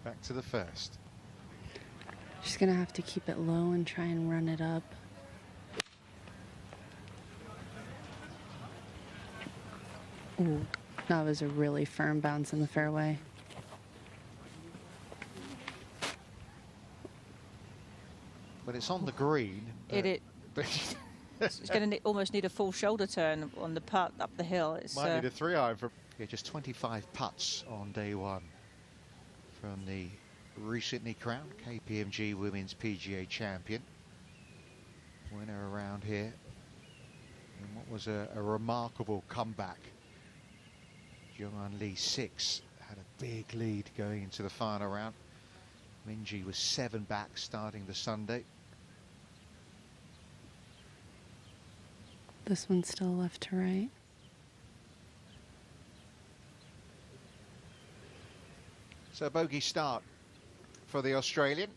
Back to the first. She's gonna have to keep it low and try and run it up. Ooh, that was a really firm bounce in the fairway. But it's on the green. It's going to almost need a full shoulder turn on the putt up the hill. It's might need a 3-iron for just 25 putts on day one from the recently crowned KPMG Women's PGA Champion. Winner around here in what was a remarkable comeback. Andrea Lee 6 had a big lead going into the final round. Minjee was 7 back starting the Sunday. This one's still left to right. So a bogey start for the Australian.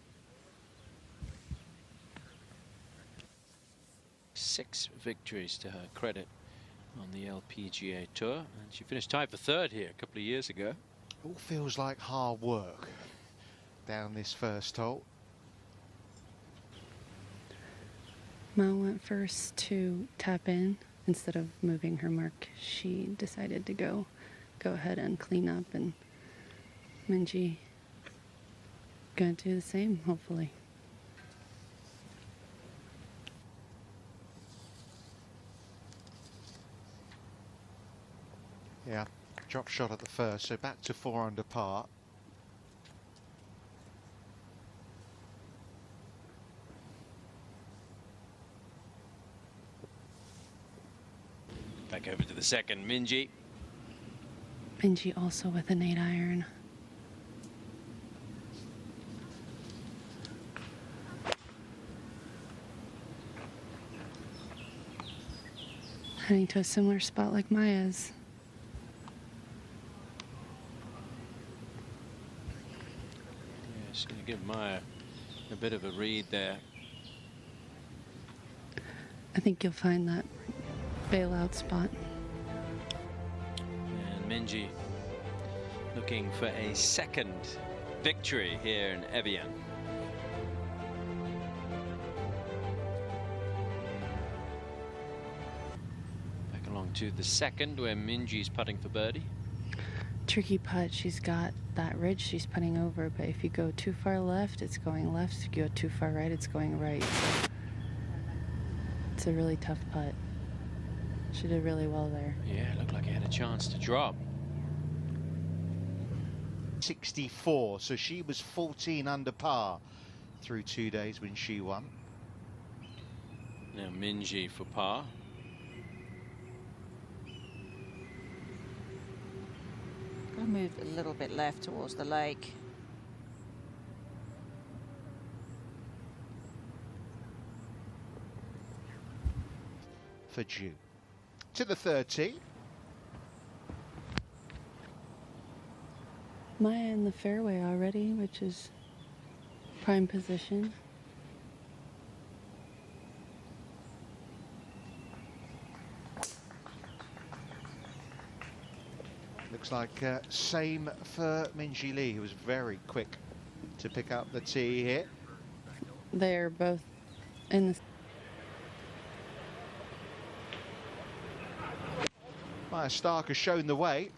6 victories to her credit on the LPGA Tour, and she finished tied for 3rd here a couple of years ago. All feels like hard work down this first hole. Ma went first to tap in instead of moving her mark. She decided to go ahead and clean up, and Minjee gonna do the same, hopefully. Yeah, drop shot at the first, so back to 4 under par. Back over to the second, Minjee. Minjee also with an 8-iron. Heading to a similar spot like Maja's. Yeah, she's going to give Maja a bit of a read there. I think you'll find that bailout spot. And Minjee looking for a second victory here in Evian. Back along to the second, where Minjee's putting for birdie. Tricky putt. She's got that ridge she's putting over, but if you go too far left, it's going left. If you go too far right, it's going right. So it's a really tough putt. She did really well there. Yeah, it looked like he had a chance to drop. 64, so she was 14 under par through 2 days when she won. Now Minjee for par. I'll move a little bit left towards the lake. For June. To the 3rd tee. Maja in the fairway already, which is prime position. Looks like same for Minjee Lee, who was very quick to pick up the tee here. They're both in the... Maja Stark has shown the way.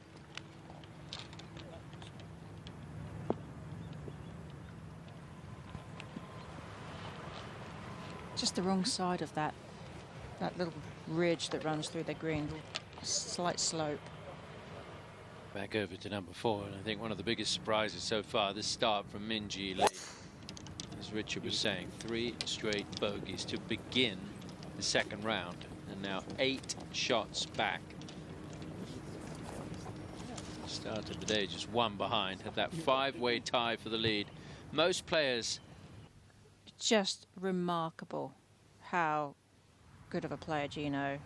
Just the wrong side of that little ridge that runs through the green. Slight slope. Back over to number 4, and I think one of the biggest surprises so far this start from Minjee Lee. As Richard was saying, 3 straight bogeys to begin the second round, and now 8 shots back. Started the day just 1 behind, had that 5-way tie for the lead. Most players... Just remarkable how good of a player Gino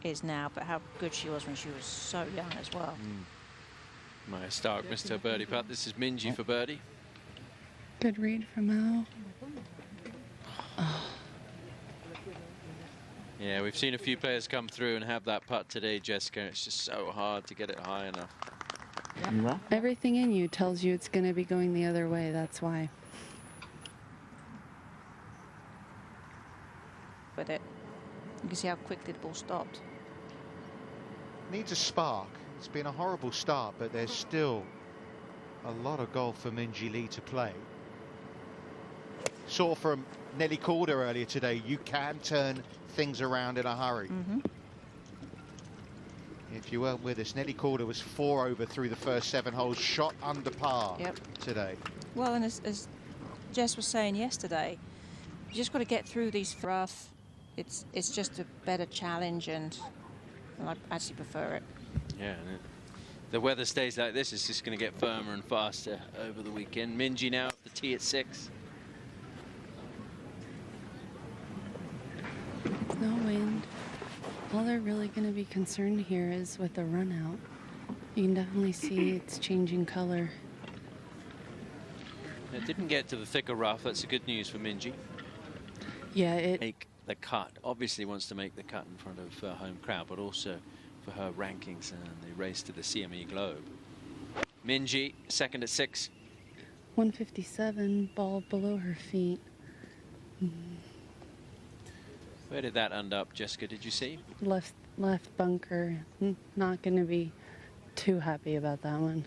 is now, but how good she was when she was so young as well. Maja Stark missed her birdie putt. This is Minjee for birdie. Good read from Al. Oh. Yeah, we've seen a few players come through and have that putt today, Jessica. It's just so hard to get it high enough. Everything in you tells you it's going to be going the other way. That's why. With it, you can see how quickly the ball stopped. Needs a spark. It's been a horrible start, but there's still a lot of golf for Minjee Lee to play. Saw from Nelly Calder earlier today, you can turn things around in a hurry. If you weren't with us, Nelly Calder was 4 over through the first 7 holes, shot under par today. Well, and as Jess was saying yesterday, you just got to get through these rough. It's just a better challenge, and I actually prefer it. Yeah, and the weather stays like this, it's just going to get firmer and faster over the weekend. Minjee now at the tee at 6. No wind. All they're really going to be concerned here is with the run out. You can definitely see it's changing color. It didn't get to the thicker rough. That's the good news for Minjee. Yeah, it... Make the cut. Obviously wants to make the cut in front of her home crowd, but also for her rankings and the race to the CME Globe. Minjee, second at 6. 157, ball below her feet. Where did that end up, Jessica? Did you see? Left bunker. Not going to be too happy about that one.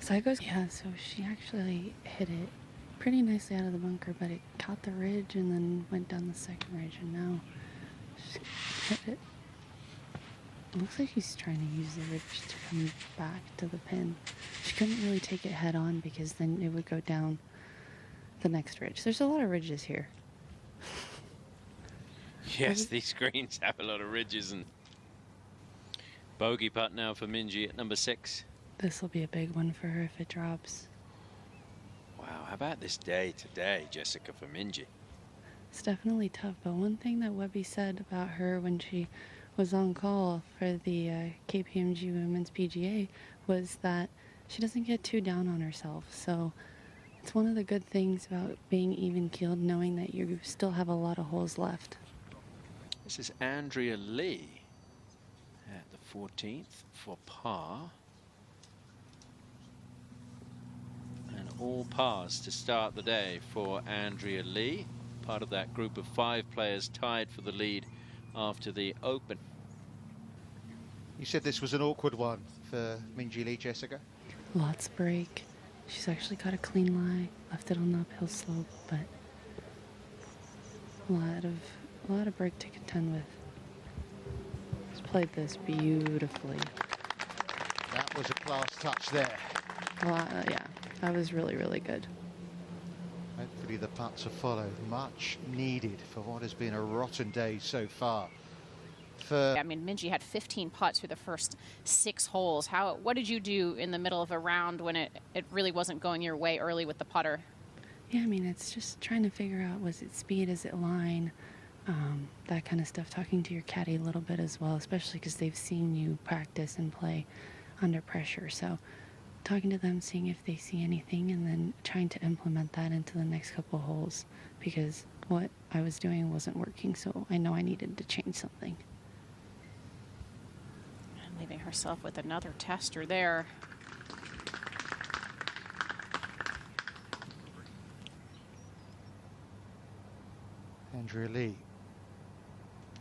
Psychos, yeah, so she actually hit it pretty nicely out of the bunker, but it caught the ridge and then went down the second ridge, and now she hit it. It looks like she's trying to use the ridge to come back to the pin. She couldn't really take it head on because then it would go down the next ridge. There's a lot of ridges here. Yes, these greens have a lot of ridges. And bogey putt now for Minjee at number 6. This will be a big one for her if it drops. Wow, how about this day today, Jessica, for Minjee? It's definitely tough, but one thing that Webby said about her when she was on call for the KPMG Women's PGA was that she doesn't get too down on herself. So it's one of the good things about being even-keeled, knowing that you still have a lot of holes left. This is Andrea Lee at the 14th for par. And all pars to start the day for Andrea Lee, part of that group of 5 players tied for the lead after the Open. You said this was an awkward one for Minjee Lee, Jessica? Lots break. She's actually got a clean lie, left it on the uphill slope, but a lot of break to contend with. She's played this beautifully. That was a class touch there. Yeah, that was really, really good. Hopefully the putts are followed. Much needed for what has been a rotten day so far. I mean, Minjee had 15 putts through the first 6 holes. What did you do in the middle of a round when it really wasn't going your way early with the putter? Yeah, I mean, it's just trying to figure out, was it speed, is it line, that kind of stuff. Talking to your caddy a little bit as well, especially because they've seen you practice and play under pressure. So talking to them, seeing if they see anything, and then trying to implement that into the next couple of holes, because what I was doing wasn't working, so I know I needed to change something. Leaving herself with another tester there. Andrea Lee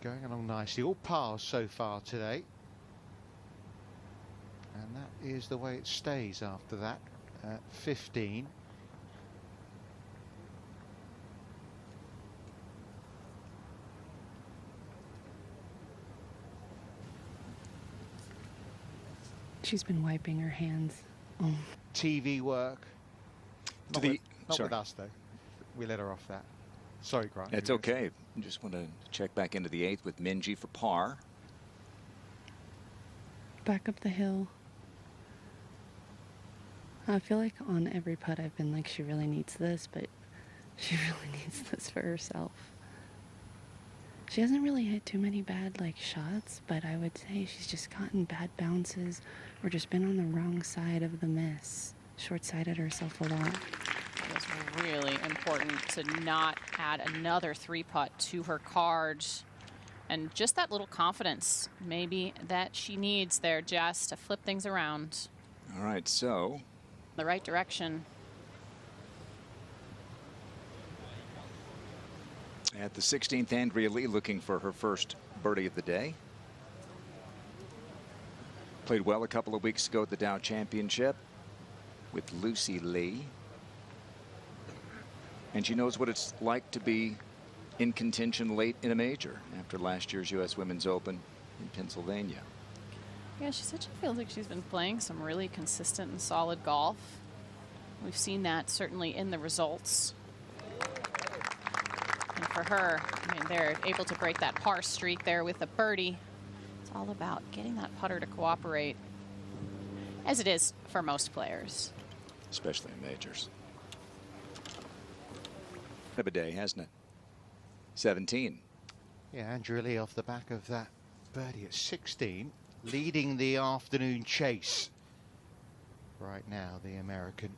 going along nicely. All pars so far today. And that is the way it stays after that at 15. She's been wiping her hands. Oh. TV work. Not with us, though. We let her off that. Sorry, Grant. It's okay. Just want to check back into the 8th with Minjee for par. Back up the hill. I feel like on every putt I've been like, she really needs this, but she really needs this for herself. She hasn't really hit too many bad shots, but I would say she's just gotten bad bounces or just been on the wrong side of the miss. Short-sighted herself a lot. It was really important to not add another 3-putt to her cards And just that little confidence maybe that she needs there, Jess, to flip things around. All right, so. The right direction. At the 16th, Andrea Lee looking for her first birdie of the day. Played well a couple of weeks ago at the Dow Championship with Lucy Lee. And she knows what it's like to be in contention late in a major after last year's U.S. Women's Open in Pennsylvania. Yeah, she said she feels like she's been playing some really consistent and solid golf. We've seen that certainly in the results. And for her, I mean, they're able to break that par streak there with a birdie. It's all about getting that putter to cooperate, as it is for most players. Especially in majors. Of a day, hasn't it? 17. Yeah, Andrea Lee off the back of that birdie at 16, leading the afternoon chase. Right now, the American.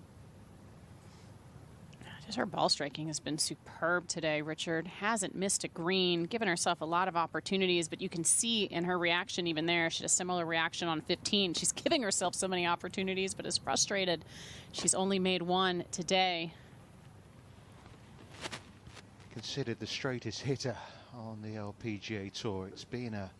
Just her ball striking has been superb today, Richard. Hasn't missed a green, given herself a lot of opportunities, but you can see in her reaction even there, she had a similar reaction on 15. She's giving herself so many opportunities, but is frustrated. She's only made one today. Considered the straightest hitter on the LPGA Tour. It's been a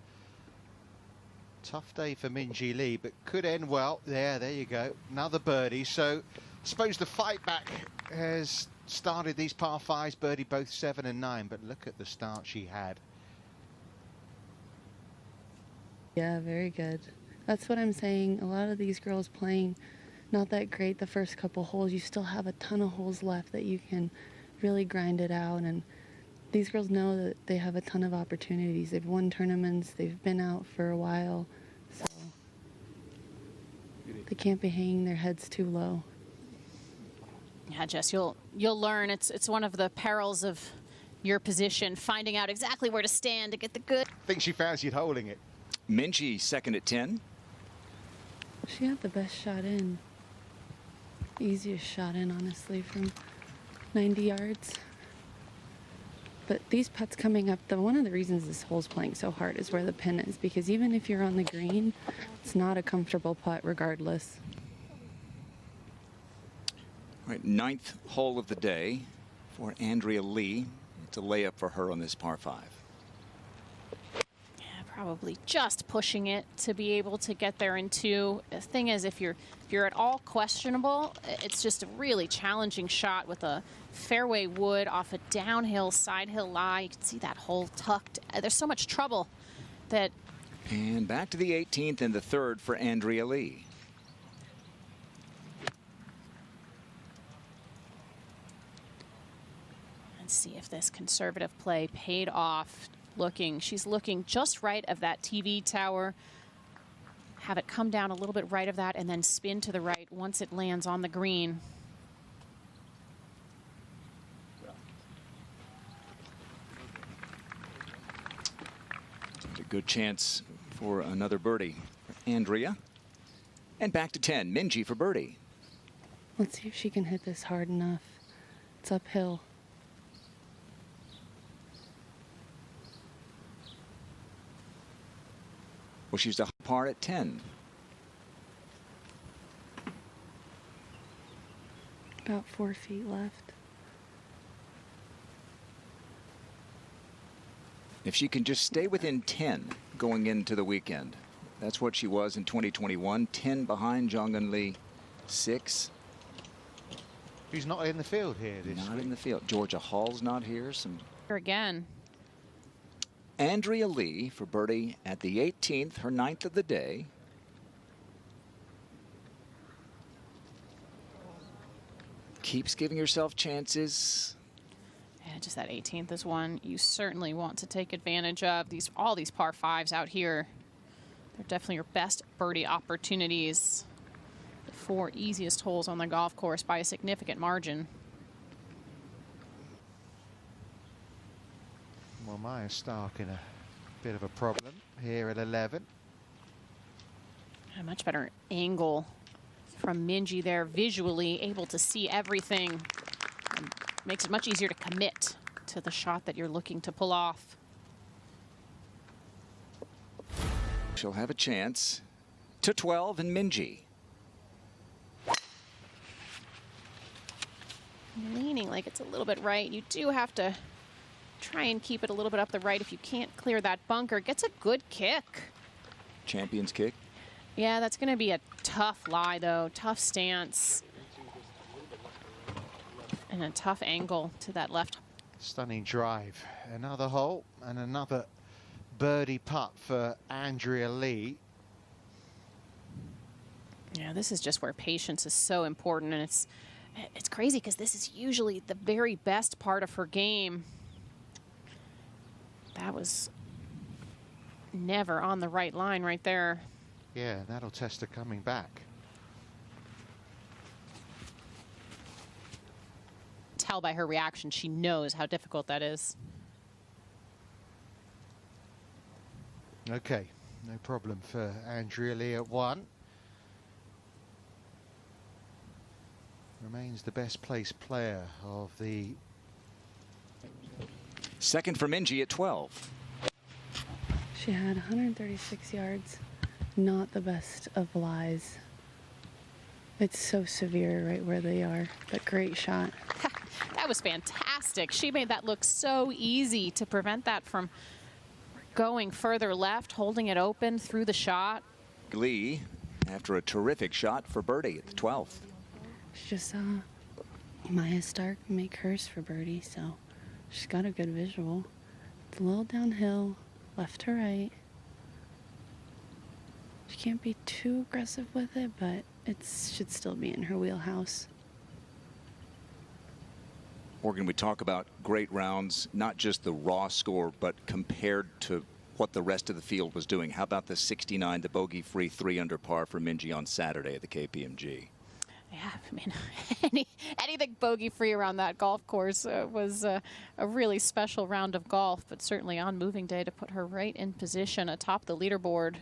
tough day for Minjee Lee, but could end well. There you go. Another birdie. So I suppose the fight back has started these par fives, birdie both 7 and 9, but look at the start she had. Yeah, very good. That's what I'm saying. A lot of these girls playing not that great the first couple holes. You still have a ton of holes left that you can really grind it out, and these girls know that they have a ton of opportunities. They've won tournaments, they've been out for a while, so they can't be hanging their heads too low. Yeah, Jess, you'll learn. It's one of the perils of your position, finding out exactly where to stand to get the good. I think she fancied holding it. Minjee second at 10. She had the best shot in. Easiest shot in, honestly, from 90 yards. But these putts coming up, one of the reasons this hole's playing so hard is where the pin is, because even if you're on the green, it's not a comfortable putt regardless. All right, 9th hole of the day for Andrea Lee. It's a layup for her on this par 5. Yeah, probably just pushing it to be able to get there in 2. The thing is, if you're at all questionable, it's just a really challenging shot with a fairway wood off a downhill side hill lie. You can see that hole tucked. There's so much trouble that. And back to the 18th and the 3rd for Andrea Lee. Let's see if this conservative play paid off. She's looking just right of that TV tower. Have it come down a little bit right of that and then spin to the right once it lands on the green. A good chance for another birdie for Andrea. And back to 10, Minjee for birdie. Let's see if she can hit this hard enough. It's uphill. Well, she's a par at 10. About 4 feet left. If she can just stay within 10 going into the weekend, that's what she was in 2021. 10 behind Jong-un Lee, 6. Who's not in the field here this Not week? in the field. Georgia Hall's not here. Here again. Andrea Lee for birdie at the 18th, her 9th of the day. Keeps giving herself chances. Yeah, just that 18th is one you certainly want to take advantage of. All these par 5s out here, they're definitely your best birdie opportunities. The 4 easiest holes on the golf course by a significant margin. Well, Maja Stark in a bit of a problem here at 11. A much better angle from Minjee there, visually able to see everything. And makes it much easier to commit to the shot that you're looking to pull off. she'll have a chance. To 12 and Minjee. Leaning like it's a little bit right. You do have to try and keep it a little bit up the right if you can't clear that bunker. Gets a good kick. Champion's kick. Yeah, that's going to be a tough lie, though. Tough stance. And a tough angle to that left. Stunning drive. Another hole and another birdie putt for Andrea Lee. Yeah, this is just where patience is so important, and it's crazy because this is usually the very best part of her game. That was never on the right line right there. Yeah, that'll test her coming back. Tell by her reaction, she knows how difficult that is. Okay, no problem for Andrea Lee at 1. Remains the best placed player of the... Second for Minjee at 12. She had 136 yards. Not the best of lies. It's so severe right where they are, but great shot. That was fantastic. She made that look so easy to prevent that from going further left, holding it open through the shot. Lee, after a terrific shot for birdie at the 12th. She just saw Maja Stark make hers for birdie, so she's got a good visual. It's a little downhill, left to right. She can't be too aggressive with it, but it should still be in her wheelhouse. Morgan, we talk about great rounds, not just the raw score, but compared to what the rest of the field was doing. How about the 69, the bogey-free 3 under par for Minjee on Saturday at the KPMG? Yeah, I mean, anything bogey-free around that golf course was a really special round of golf, but certainly on moving day to put her right in position atop the leaderboard.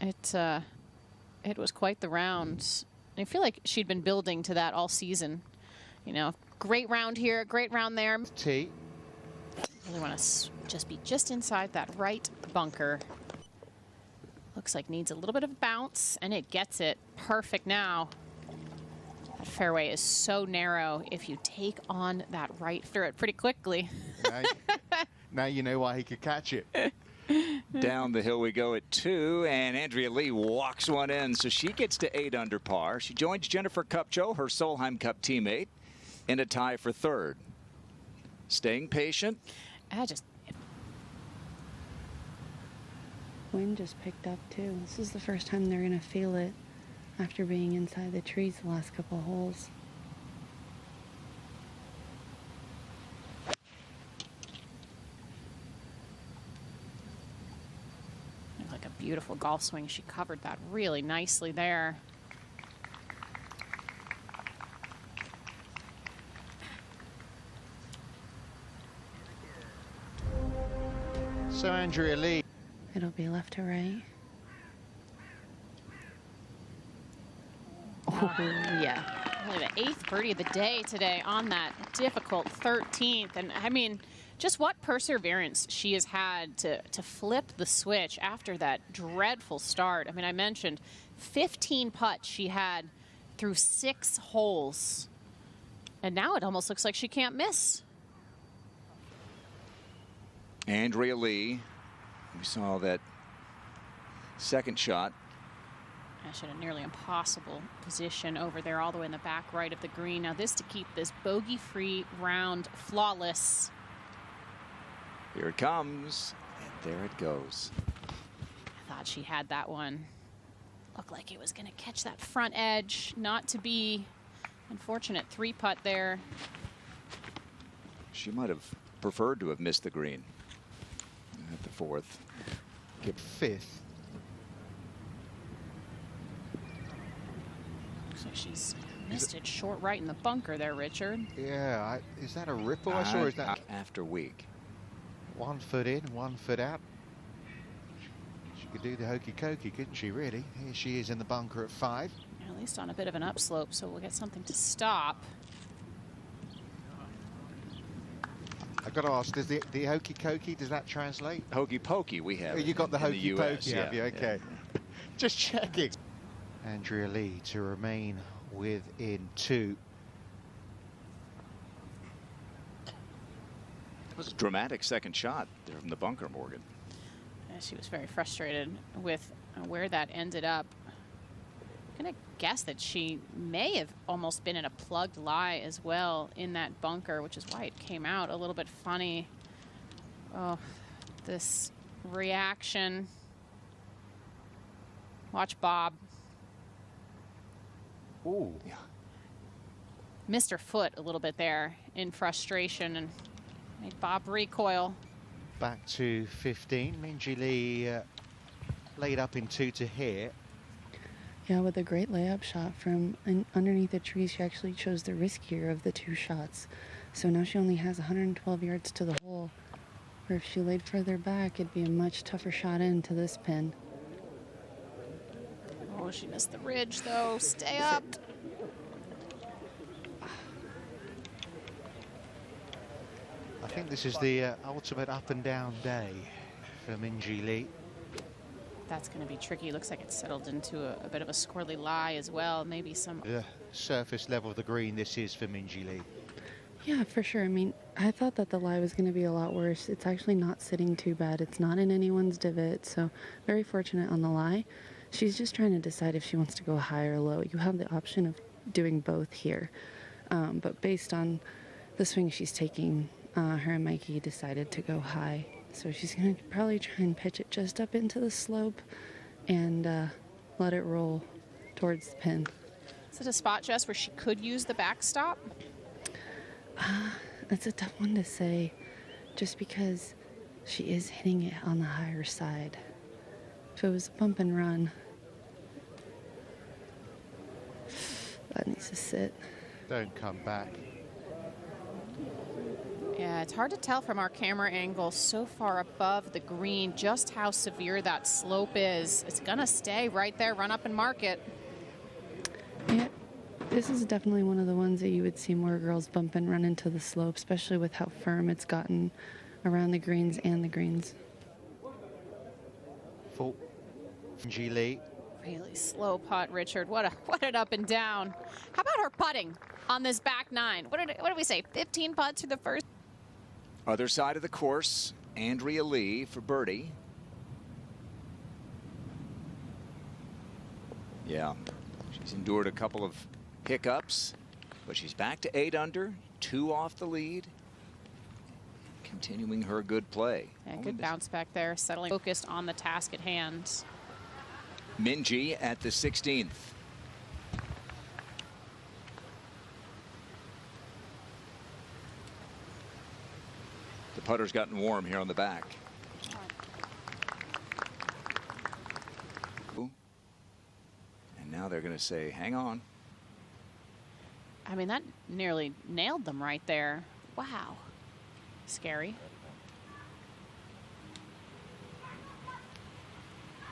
It was quite the round. I feel like she'd been building to that all season. You know, great round here, great round there. Tee. Really want to just be just inside that right bunker. Looks like needs a little bit of bounce, and it gets it. Perfect now. That fairway is so narrow. If you take on that right through it pretty quickly. Now you know why he could catch it. Down the hill we go at 2, and Andrea Lee walks one in, so she gets to 8 under par. She joins Jennifer Kupcho, her Solheim Cup teammate, in a tie for 3rd. Staying patient. Wind just picked up too. This is the first time they're going to feel it after being inside the trees the last couple of holes. Like a beautiful golf swing. She covered that really nicely there. So Andrea Lee. It'll be left to right. Oh, yeah. Only the 8th birdie of the day today on that difficult 13th. And I mean, just what perseverance she has had to flip the switch after that dreadful start. I mean, I mentioned 15 putts she had through 6 holes. And now it almost looks like she can't miss. Andrea Lee, we saw that second shot. Actually, a nearly impossible position over there, all the way in the back right of the green. Now this to keep this bogey-free round flawless. Here it comes, and there it goes. I thought she had that one. Looked like it was going to catch that front edge. Not to be. Unfortunate 3-putt there. She might have preferred to have missed the green at the 4th. Get 5th. Looks like she's missed it short right in the bunker there, Richard. Yeah, is that a ripple I saw, or is that after week? 1 foot in, 1 foot out? She could do the hokey cokey, couldn't she, really? Here she is in the bunker at 5. At least on a bit of an upslope, so we'll get something to stop. I've got to ask, does the hokey cokey, does that translate? Hokey pokey, we have. You got the in hokey US, pokey, have you? yeah, Okay. yeah. Just checking. Andrea Lee to remain within 2. It was a dramatic second shot there from the bunker, Morgan. She was very frustrated with where that ended up. I'm gonna guess that she may have almost been in a plugged lie as well in that bunker, which is why it came out a little bit funny. Oh, this reaction. Watch Bob. Ooh. Yeah. Missed her foot a little bit there in frustration and made Bob recoil. Back to 15. Minjee Lee laid up in 2 to here. Yeah, with a great layup shot from underneath the trees, she actually chose the riskier of the 2 shots. So now she only has 112 yards to the hole. Where if she laid further back, it'd be a much tougher shot into this pin. Oh, she missed the ridge though. Stay up. I think this is the ultimate up and down day for Minjee Lee. That's going to be tricky. Looks like it's settled into a bit of a squirrely lie as well. Maybe some. The surface level of the green this is for Minjee Lee. Yeah, for sure. I mean, I thought that the lie was going to be a lot worse. It's actually not sitting too bad. It's not in anyone's divot, so very fortunate on the lie. She's just trying to decide if she wants to go high or low. You have the option of doing both here. But based on the swing she's taking, her and Mikey decided to go high. So she's going to probably try and pitch it just up into the slope and let it roll towards the pin. Is it a spot, Jess, where she could use the backstop? That's a tough one to say, just because she is hitting it on the higher side. If it was a bump and run, that needs to sit. Don't come back. Yeah, it's hard to tell from our camera angle so far above the green just how severe that slope is. It's gonna stay right there, run up and mark it. Yeah, this is definitely one of the ones that you would see more girls bump and run into the slope, especially with how firm it's gotten around the greens and the greens. Full. Minjee Lee. Really slow putt, Richard. What an up and down. How about her putting on this back 9? What did we say? 15 putts through the first. Other side of the course, Andrea Lee for birdie. Yeah, she's endured a couple of hiccups, but she's back to 8 under, 2 off the lead, continuing her good play. Yeah, good bounce back there, settling, focused on the task at hand. Minjee at the 16th. The putter's gotten warm here on the back. And now they're going to say, hang on. I mean, that nearly nailed them right there. Wow. Scary.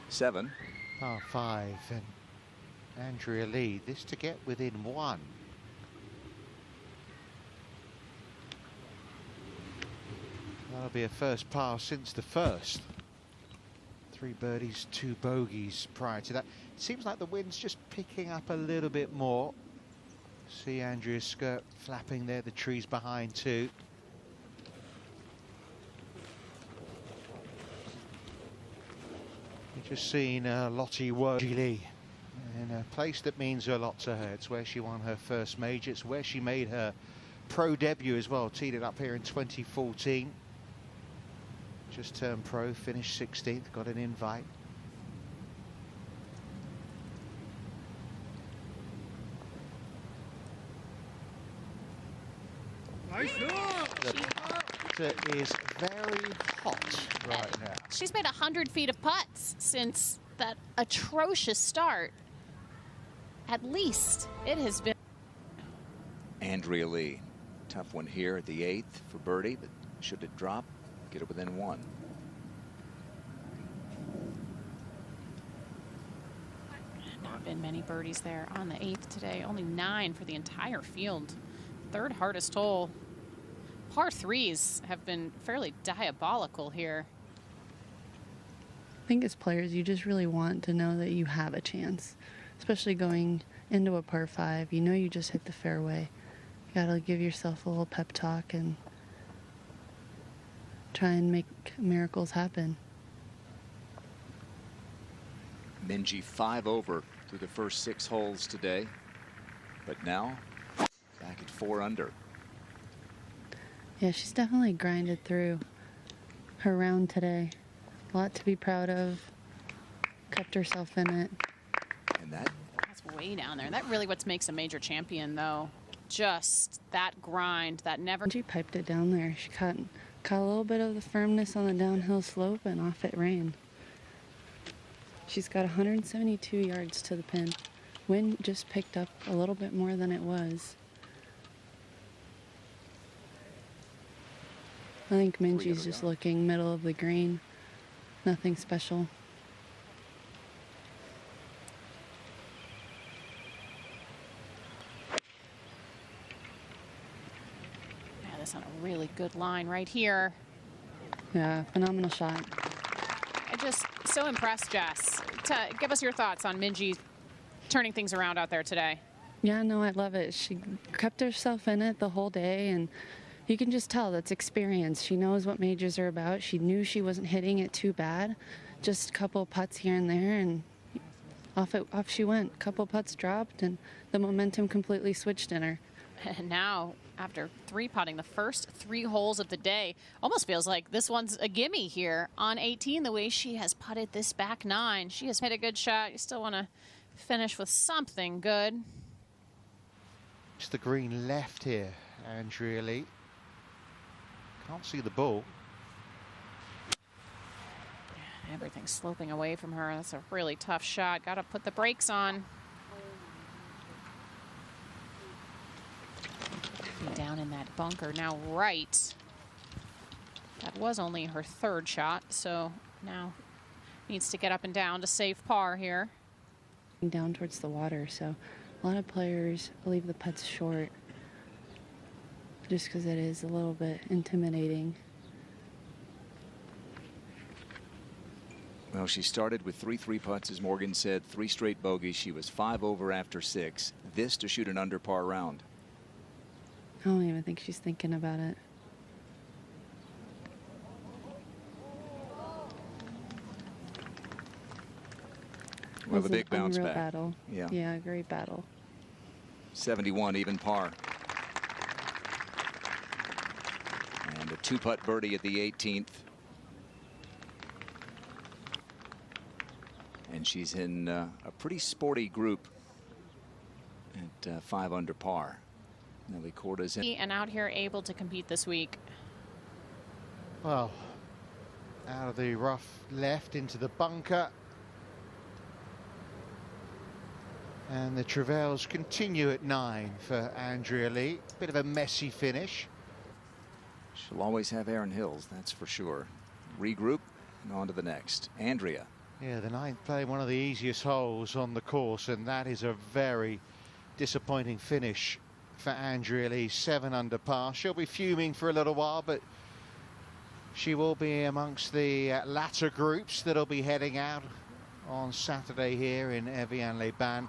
7. Par 5 and Andrea Lee. This to get within 1. That'll be a first par since the first. 3 birdies, 2 bogeys prior to that. It seems like the wind's just picking up a little bit more. See Andrea's skirt flapping there, the trees behind too. You've just seen Lottie Minjee Lee in a place that means a lot to her. It's where she won her first major. It's where she made her pro debut as well. Teed it up here in 2014. Just turned pro, finished 16th, got an invite. The water is very hot right now. She's made 100 feet of putts since that atrocious start. At least it has been. Andrea Lee. Tough one here at the 8th for birdie, but should it drop, get it within 1. Not been many birdies there on the 8th today. Only 9 for the entire field. 3rd hardest hole Par threes have been fairly diabolical here. I think as players, you just really want to know that you have a chance, especially going into a par 5. You know you just hit the fairway. You gotta give yourself a little pep talk and try and make miracles happen. Minjee 5 over through the first 6 holes today, but now back at 4 under. Yeah, she's definitely grinded through her round today. A lot to be proud of. Kept herself in it. And that's way down there. That really what makes a major champion, though. Just that grind, that never. She piped it down there. She caught a little bit of the firmness on the downhill slope, and off it rained. She's got 172 yards to the pin. Wind just picked up a little bit more than it was. I think Minjee's just looking middle of the green. Nothing special. Yeah, that's on a really good line right here. Yeah, phenomenal shot. I'm just so impressed, Jess. Give us your thoughts on Minjee turning things around out there today. Yeah, no, I love it. She kept herself in it the whole day, and you can just tell that's experience. She knows what majors are about. She knew she wasn't hitting it too bad. Just a couple putts here and there, and off she went. Couple putts dropped, and the momentum completely switched in her. And now, after 3-putting the first 3 holes of the day, almost feels like this one's a gimme here on 18. The way she has putted this back 9, she has hit a good shot. You still want to finish with something good. It's the green left here, Andrea Lee. Can't see the ball. Everything's sloping away from her. That's a really tough shot. Got to put the brakes on. Down in that bunker now, right. That was only her 3rd shot, so now needs to get up and down to save par here. Down towards the water, so a lot of players leave the putts short just because it is a little bit intimidating. Well, she started with 3 putts, as Morgan said, 3 straight bogeys. She was 5 over after 6. This to shoot an under par round. I don't even think she's thinking about it. Well, the big bounce back. Battle. Yeah. Yeah, great battle. 71 even par. And a 2-putt birdie at the 18th. And she's in a pretty sporty group at 5 under par. Nelly Corda's in. And out here able to compete this week. Well, out of the rough left into the bunker. And the travails continue at 9 for Andrea Lee. Bit of a messy finish. She'll always have Erin Hills, that's for sure. Regroup and on to the next. Andrea. Yeah, the 9th playing one of the easiest holes on the course, and that is a very disappointing finish for Andrea Lee. 7 under par. She'll be fuming for a little while, but she will be amongst the latter groups that'll be heading out on Saturday here in Evian-les-Bains.